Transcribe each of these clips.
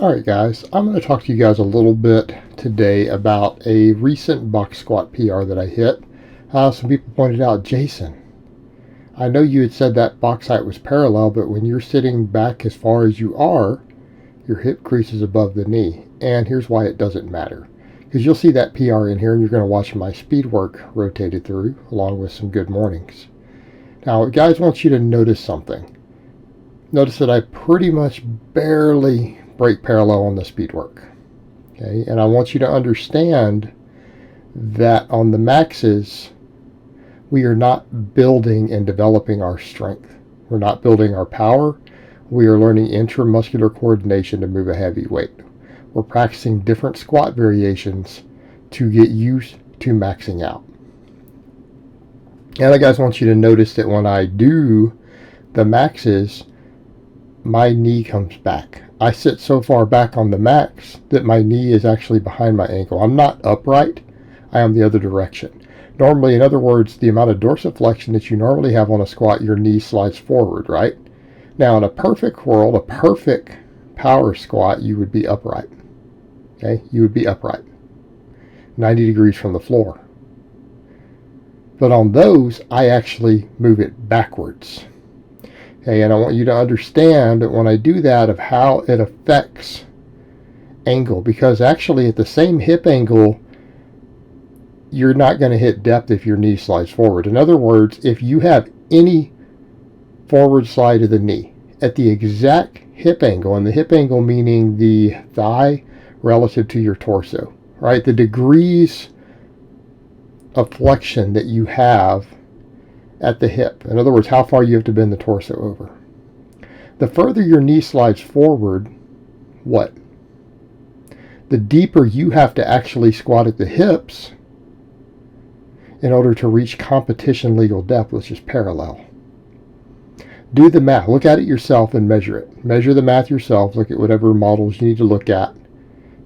Alright guys, I'm going to talk to you guys a little bit today about a recent box squat PR that I hit. Some people pointed out, Jason, I know you had said that box height was parallel, but when you're sitting back as far as you are, your hip crease is above the knee. And here's why it doesn't matter. Because you'll see that PR in here and you're going to watch my speed work rotated through along with some good mornings. Now guys, I want you to notice something. Notice that I pretty much barely break parallel on the speed work. Okay, and I want you to understand that on the maxes, we are not building and developing our strength. We're not building our power. We are learning intramuscular coordination to move a heavy weight. We're practicing different squat variations to get used to maxing out. And I guys want you to notice that when I do the maxes, my knee comes back. I sit so far back on the max that my knee is actually behind my ankle. I'm not upright. I am the other direction. Normally, in other words, the amount of dorsiflexion that you normally have on a squat, your knee slides forward, right? Now, in a perfect world, a perfect power squat, you would be upright. Okay? You would be upright. 90 degrees from the floor. But on those, I actually move it backwards. Okay, and I want you to understand that when I do that of how it affects angle, because actually at the same hip angle, you're not going to hit depth if your knee slides forward. In other words, if you have any forward slide of the knee at the exact hip angle, and the hip angle meaning the thigh relative to your torso, right? The degrees of flexion that you have at the hip. In other words, how far you have to bend the torso over. The further your knee slides forward, what? The deeper you have to actually squat at the hips in order to reach competition legal depth, which is parallel. Do the math. Look at it yourself and measure it. Measure the math yourself. Look at whatever models you need to look at.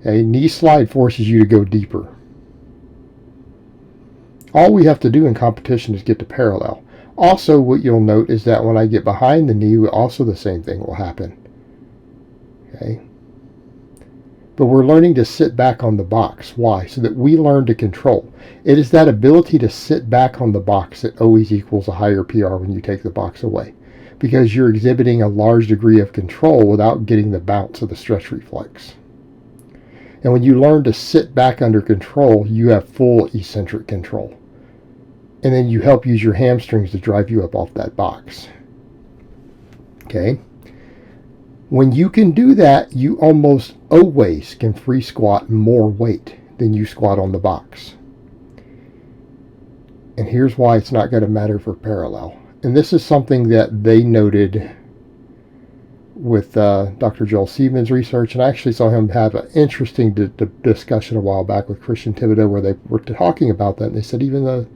A knee slide forces you to go deeper. All we have to do in competition is get to parallel. Also, what you'll note is that when I get behind the knee, also the same thing will happen. Okay? But we're learning to sit back on the box. Why? So that we learn to control. It is that ability to sit back on the box that always equals a higher PR when you take the box away. Because you're exhibiting a large degree of control without getting the bounce of the stretch reflex. And when you learn to sit back under control, you have full eccentric control. And then you help use your hamstrings to drive you up off that box. Okay? When you can do that, you almost always can free squat more weight than you squat on the box. And here's why it's not going to matter for parallel. And this is something that they noted with Dr. Joel Siemens' research. And I actually saw him have an interesting discussion a while back with Christian Thibodeau where they were talking about that. And they said even the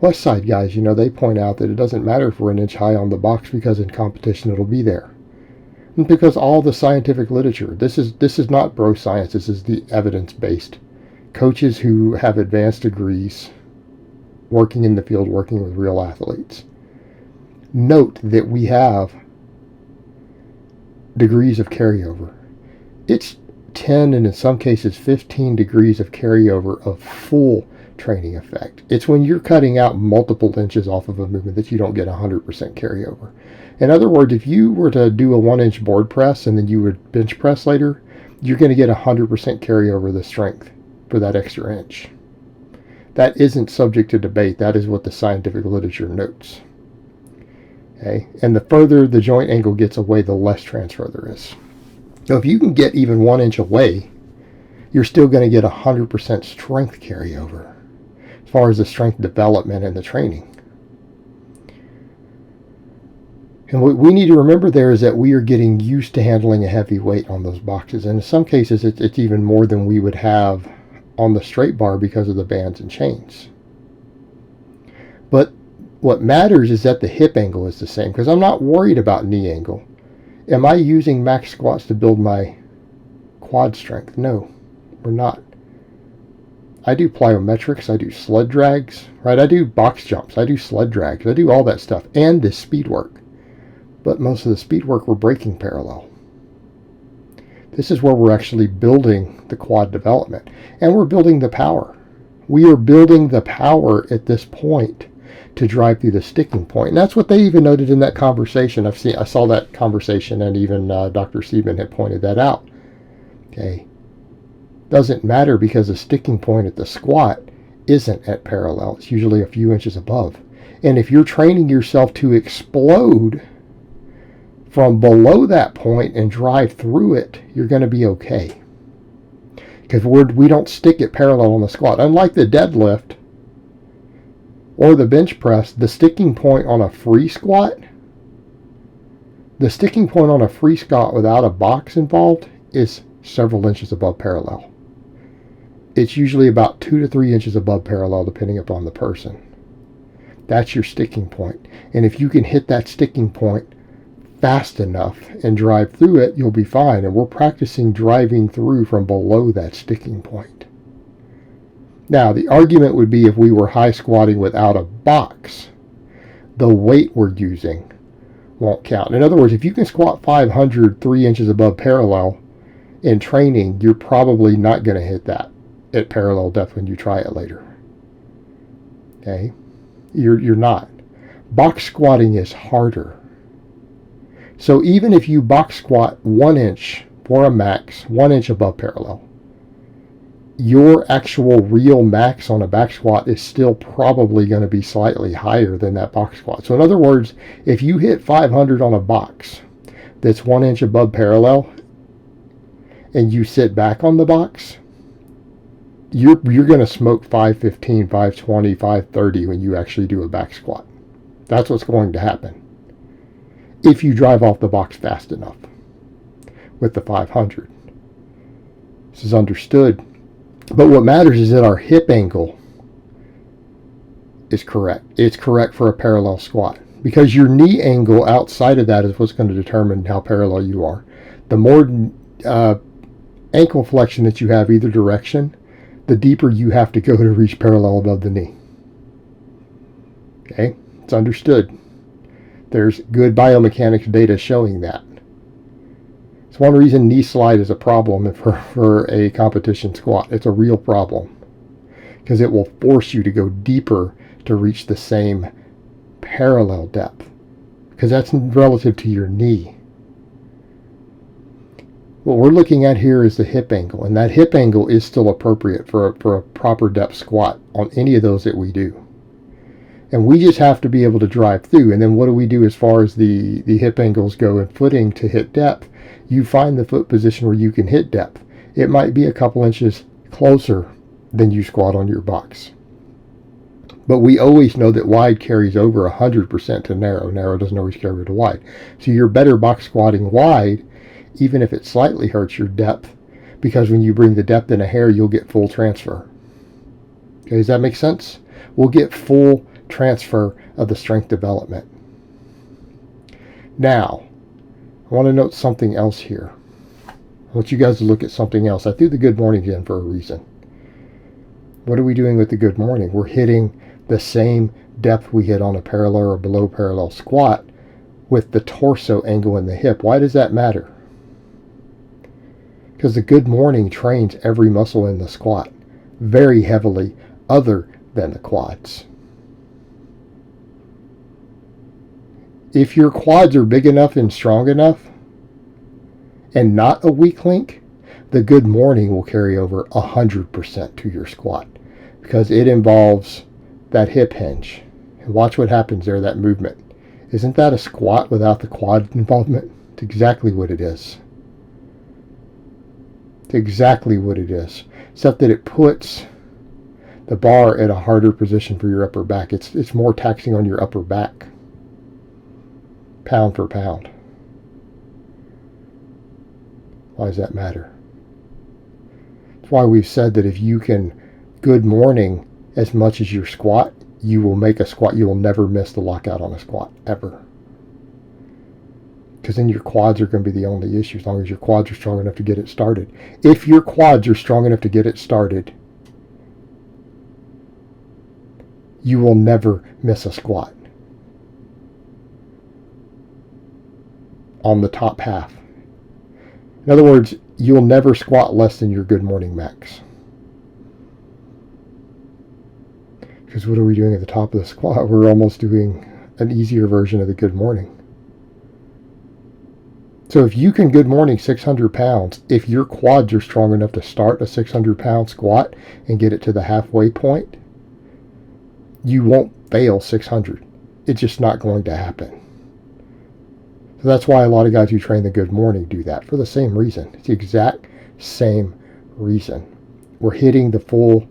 West Side guys, they point out that it doesn't matter if we're an inch high on the box because in competition it'll be there. And because all the scientific literature, this is not bro science, this is the evidence-based. Coaches who have advanced degrees working in the field, working with real athletes. Note that we have degrees of carryover. It's 10 and in some cases 15 degrees of carryover of full training effect. It's when you're cutting out multiple inches off of a movement that you don't get 100% carryover. In other words, if you were to do a 1-inch board press and then you would bench press later, you're going to get 100% carryover the strength for that extra inch. That isn't subject to debate. That is what the scientific literature notes. Okay? And the further the joint angle gets away, the less transfer there is. So if you can get even 1 inch away, you're still going to get 100% strength carryover as far as the strength development and the training. And what we need to remember there is that we are getting used to handling a heavy weight on those boxes. And in some cases, it's even more than we would have on the straight bar because of the bands and chains. But what matters is that the hip angle is the same, because I'm not worried about knee angle. Am I using max squats to build my quad strength? No, we're not. I do plyometrics, I do sled drags, right? I do box jumps, I do sled drags, I do all that stuff, and this speed work. But most of the speed work we're breaking parallel. This is where we're actually building the quad development, and we're building the power. We are building the power at this point to drive through the sticking point. And that's what they even noted in that conversation. I saw that conversation, and even Dr. Sieben had pointed that out. Okay. Doesn't matter, because the sticking point at the squat isn't at parallel. It's usually a few inches above. And if you're training yourself to explode from below that point and drive through it, you're going to be okay. Because we don't stick it parallel on the squat. Unlike the deadlift or the bench press, the sticking point on a free squat, without a box involved is several inches above parallel. It's usually about 2 to 3 inches above parallel, depending upon the person. That's your sticking point. And if you can hit that sticking point fast enough and drive through it, you'll be fine. And we're practicing driving through from below that sticking point. Now, the argument would be if we were high squatting without a box, the weight we're using won't count. In other words, if you can squat 500 3 inches above parallel in training, you're probably not going to hit that at parallel depth when you try it later. Okay? You're not. Box squatting is harder. So even if you box squat 1 inch for a max, 1 inch above parallel, your actual real max on a back squat is still probably going to be slightly higher than that box squat. So in other words, if you hit 500 on a box that's 1 inch above parallel and you sit back on the box, you're going to smoke 515, 520, 530 when you actually do a back squat. That's what's going to happen if you drive off the box fast enough with the 500. This is understood. But what matters is that our hip angle is correct. It's correct for a parallel squat, because your knee angle outside of that is what's going to determine how parallel you are. The more ankle flexion that you have either direction, the deeper you have to go to reach parallel above the knee. Okay, it's understood. There's good biomechanics data showing that. It's one reason knee slide is a problem for a competition squat. It's a real problem, because it will force you to go deeper to reach the same parallel depth, because that's relative to your knee. What we're looking at here is the hip angle, and that hip angle is still appropriate for a proper depth squat on any of those that we do. And we just have to be able to drive through. And then what do we do as far as the hip angles go and footing to hit depth? You find the foot position where you can hit depth. It might be a couple inches closer than you squat on your box. But we always know that wide carries over 100% to narrow. Narrow doesn't always carry over to wide. So you're better box squatting wide, even if it slightly hurts your depth, because when you bring the depth in a hair, you'll get full transfer. Okay, does that make sense? We'll get full transfer of the strength development. Now, I want to note something else here. I want you guys to look at something else. I threw the good morning in for a reason. What are we doing with the good morning? We're hitting the same depth we hit on a parallel or below parallel squat with the torso angle in the hip. Why does that matter? Because the good morning trains every muscle in the squat very heavily, other than the quads. If your quads are big enough and strong enough and not a weak link, the good morning will carry over 100% to your squat, because it involves that hip hinge. And watch what happens there, that movement. Isn't that a squat without the quad involvement? It's exactly what it is. It's exactly what it is. Except that it puts the bar at a harder position for your upper back. It's more taxing on your upper back, pound for pound. Why does that matter? That's why we've said that if you can good morning as much as your squat, you will make a squat. You will never miss the lockout on a squat, ever. Because then your quads are going to be the only issue, as long as your quads are strong enough to get it started. If your quads are strong enough to get it started, you will never miss a squat on the top half. In other words, you'll never squat less than your good morning max. Because what are we doing at the top of the squat? We're almost doing an easier version of the good morning. So if you can good morning 600 pounds, if your quads are strong enough to start a 600-pound squat and get it to the halfway point, you won't fail 600. It's just not going to happen. So that's why a lot of guys who train the good morning do that, for the same reason. It's the exact same reason. We're hitting the full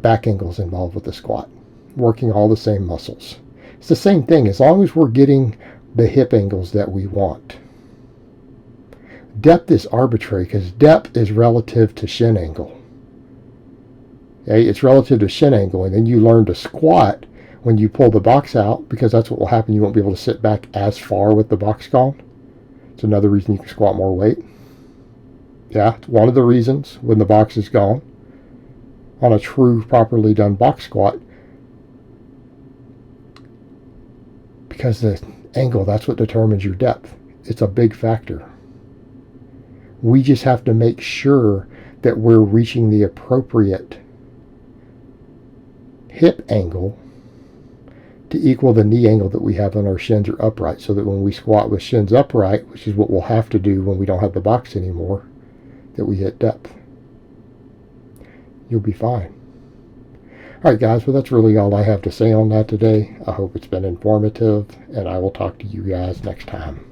back angles involved with the squat, working all the same muscles. It's the same thing as long as we're getting the hip angles that we want. Depth is arbitrary because depth is relative to shin angle. Okay? It's relative to shin angle, and then you learn to squat when you pull the box out, because that's what will happen. You won't be able to sit back as far with the box gone. It's another reason you can squat more weight. Yeah, it's one of the reasons when the box is gone on a true, properly done box squat, because the angle, that's what determines your depth. It's a big factor. We just have to make sure that we're reaching the appropriate hip angle to equal the knee angle that we have when our shins are upright, so that when we squat with shins upright, which is what we'll have to do when we don't have the box anymore, that we hit depth. You'll be fine. Alright guys, well that's really all I have to say on that today. I hope it's been informative, and I will talk to you guys next time.